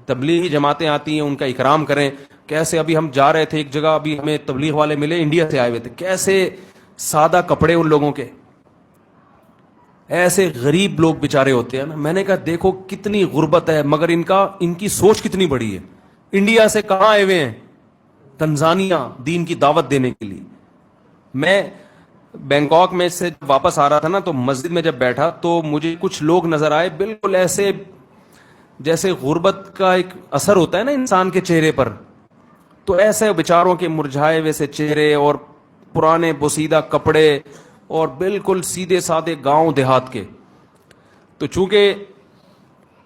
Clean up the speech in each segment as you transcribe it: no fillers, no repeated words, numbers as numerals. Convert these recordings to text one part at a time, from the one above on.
تبلیغی جماعتیں آتی ہیں ان کا اکرام کریں. کیسے ابھی ہم جا رہے تھے ایک جگہ, ابھی ہمیں تبلیغ والے ملے, انڈیا سے آئے ہوئے تھے, کیسے سادہ کپڑے ان لوگوں کے, ایسے غریب لوگ بیچارے ہوتے ہیں نا. میں نے کہا دیکھو کتنی غربت ہے, مگر ان کی سوچ کتنی بڑی ہے. انڈیا سے کہاں آئے ہوئے ہیں؟ تنزانیہ, دین کی دعوت دینے کے لیے. میں بینکاک میں سے واپس آ رہا تھا نا, تو مسجد میں جب بیٹھا تو مجھے کچھ لوگ نظر آئے بالکل ایسے جیسے غربت کا ایک اثر ہوتا ہے نا انسان کے چہرے پر, تو ایسے بیچاروں کے مرجھائے ویسے چہرے اور پرانے بوسیدہ کپڑے اور بالکل سیدھے سادے گاؤں دیہات کے. تو چونکہ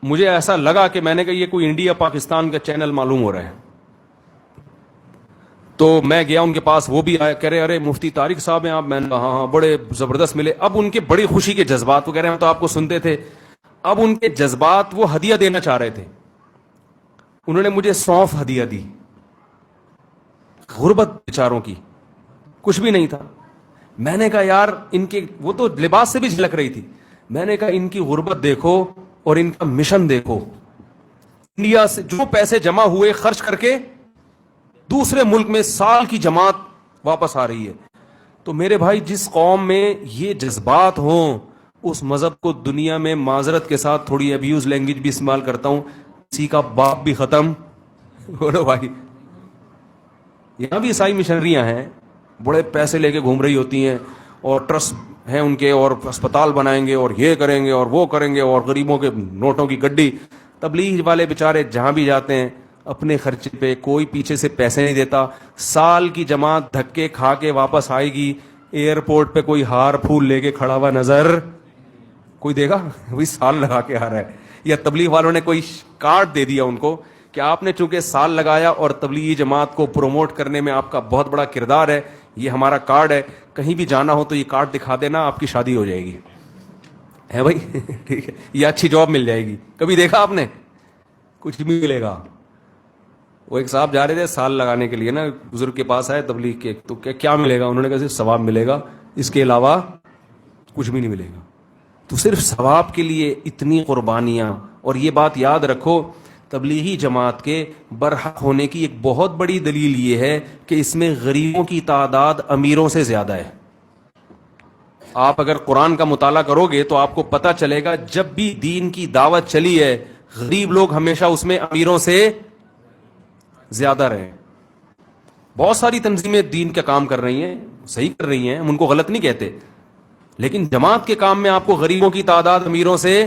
مجھے ایسا لگا کہ میں نے کہا یہ کوئی انڈیا پاکستان کا چینل معلوم ہو رہا ہے, تو میں گیا ان کے پاس. وہ بھی آئے, کہہ رہے ارے مفتی طارق صاحب ہیں آپ؟ میں نے کہا ہاں ہاں, بڑے زبردست ملے. اب ان کے بڑی خوشی کے جذبات, وہ کہہ رہے ہیں ہم تو آپ کو سنتے تھے. اب ان کے جذبات, وہ ہدیہ دینا چاہ رہے تھے. انہوں نے مجھے سونف ہدیہ دی. غربت بیچاروں کی, کچھ بھی نہیں تھا. میں نے کہا یار ان کے, وہ تو لباس سے بھی جھلک رہی تھی. میں نے کہا ان کی غربت دیکھو اور ان کا مشن دیکھو. انڈیا سے جو پیسے جمع ہوئے خرچ کر کے دوسرے ملک میں سال کی جماعت واپس آ رہی ہے. تو میرے بھائی جس قوم میں یہ جذبات ہوں, اس مذہب کو دنیا میں معذرت کے ساتھ تھوڑی ابیوز لینگویج بھی استعمال کرتا ہوں, کسی کا باپ بھی ختم. بولو بھائی, یہاں بھی عیسائی مشنریاں ہیں, بڑے پیسے لے کے گھوم رہی ہوتی ہیں اور ٹرسٹ ہیں ان کے, اور اسپتال بنائیں گے اور یہ کریں گے اور وہ کریں گے, اور غریبوں کے نوٹوں کی گڈی. تبلیغ والے بیچارے جہاں بھی جاتے ہیں اپنے خرچے پہ, کوئی پیچھے سے پیسے نہیں دیتا. سال کی جماعت دھکے کھا کے واپس آئے گی. ایئرپورٹ پہ کوئی ہار پھول لے کے کھڑا ہوا نظر کوئی دے گا؟ وہی سال لگا کے آ رہا ہے. یا تبلیغ والوں نے کوئی کارڈ دے دیا ان کو کہ آپ نے چونکہ سال لگایا اور تبلیغی جماعت کو پروموٹ کرنے میں آپ کا بہت بڑا کردار ہے, یہ ہمارا کارڈ ہے, کہیں بھی جانا ہو تو یہ کارڈ دکھا دینا, آپ کی شادی ہو جائے گی. ہے بھائی ٹھیک ہے, یہ اچھی جاب مل جائے گی. کبھی دیکھا آپ نے؟ کچھ بھی ملے گا. وہ ایک صاحب جا رہے تھے سال لگانے کے لیے نا, بزرگ کے پاس آئے تبلیغ کے, تو کیا ملے گا؟ انہوں نے کہا صرف ثواب ملے گا, اس کے علاوہ کچھ بھی نہیں ملے گا. تو صرف ثواب کے لیے اتنی قربانیاں. اور یہ بات یاد رکھو, تبلیغی جماعت کے برحق ہونے کی ایک بہت بڑی دلیل یہ ہے کہ اس میں غریبوں کی تعداد امیروں سے زیادہ ہے. آپ اگر قرآن کا مطالعہ کرو گے تو آپ کو پتہ چلے گا جب بھی دین کی دعوت چلی ہے, غریب لوگ ہمیشہ اس میں امیروں سے زیادہ رہے. بہت ساری تنظیمیں دین کا کام کر رہی ہیں, صحیح کر رہی ہیں, ہم ان کو غلط نہیں کہتے, لیکن جماعت کے کام میں آپ کو غریبوں کی تعداد امیروں سے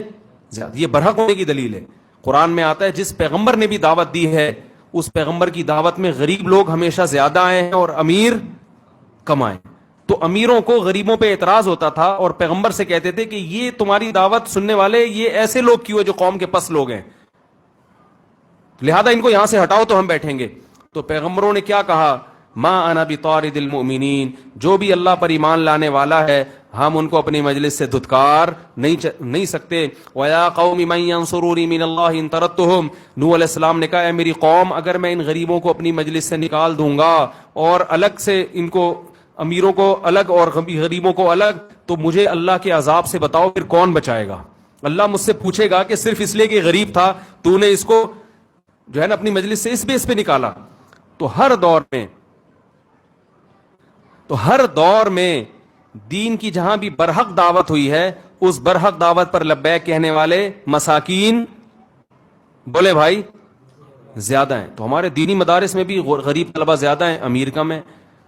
زیادہ, یہ برحق ہونے کی دلیل ہے. قرآن میں آتا ہے جس پیغمبر نے بھی دعوت دی ہے اس پیغمبر کی دعوت میں غریب لوگ ہمیشہ زیادہ آئے ہیں اور امیر کم آئے. تو امیروں کو غریبوں پہ اعتراض ہوتا تھا اور پیغمبر سے کہتے تھے کہ یہ تمہاری دعوت سننے والے یہ ایسے لوگ کیوں ہیں جو قوم کے پس لوگ ہیں, لہذا ان کو یہاں سے ہٹاؤ تو ہم بیٹھیں گے. تو پیغمبروں نے کیا کہا؟ ما انا بطارد المؤمنین, جو بھی اللہ پر ایمان لانے والا ہے ہم ان کو اپنی مجلس سے دھتکار نہیں سکتے. وَيَا قَوْمِ مَنْ يَنْصُرُونِي مِنَ اللَّهِ إِن تَرَدتُّهُمْ, نوح علیہ السلام نے کہا اے میری قوم اگر میں ان غریبوں کو اپنی مجلس سے نکال دوں گا اور الگ سے ان کو امیروں کو الگ اور غریبوں کو الگ, تو مجھے اللہ کے عذاب سے بتاؤ پھر کون بچائے گا؟ اللہ مجھ سے پوچھے گا کہ صرف اس لیے کہ غریب تھا تو نے اس کو جو ہے نا اپنی مجلس سے اس بیس پہ نکالا. تو ہر دور میں دین کی جہاں بھی برحق دعوت ہوئی ہے اس برحق دعوت پر لبیک کہنے والے مساکین بولے بھائی زیادہ ہیں. تو ہمارے دینی مدارس میں بھی غریب طلبہ زیادہ ہیں, امیر کم ہے,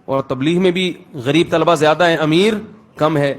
اور تبلیغ میں بھی غریب طلبہ زیادہ ہیں, امیر کم ہے.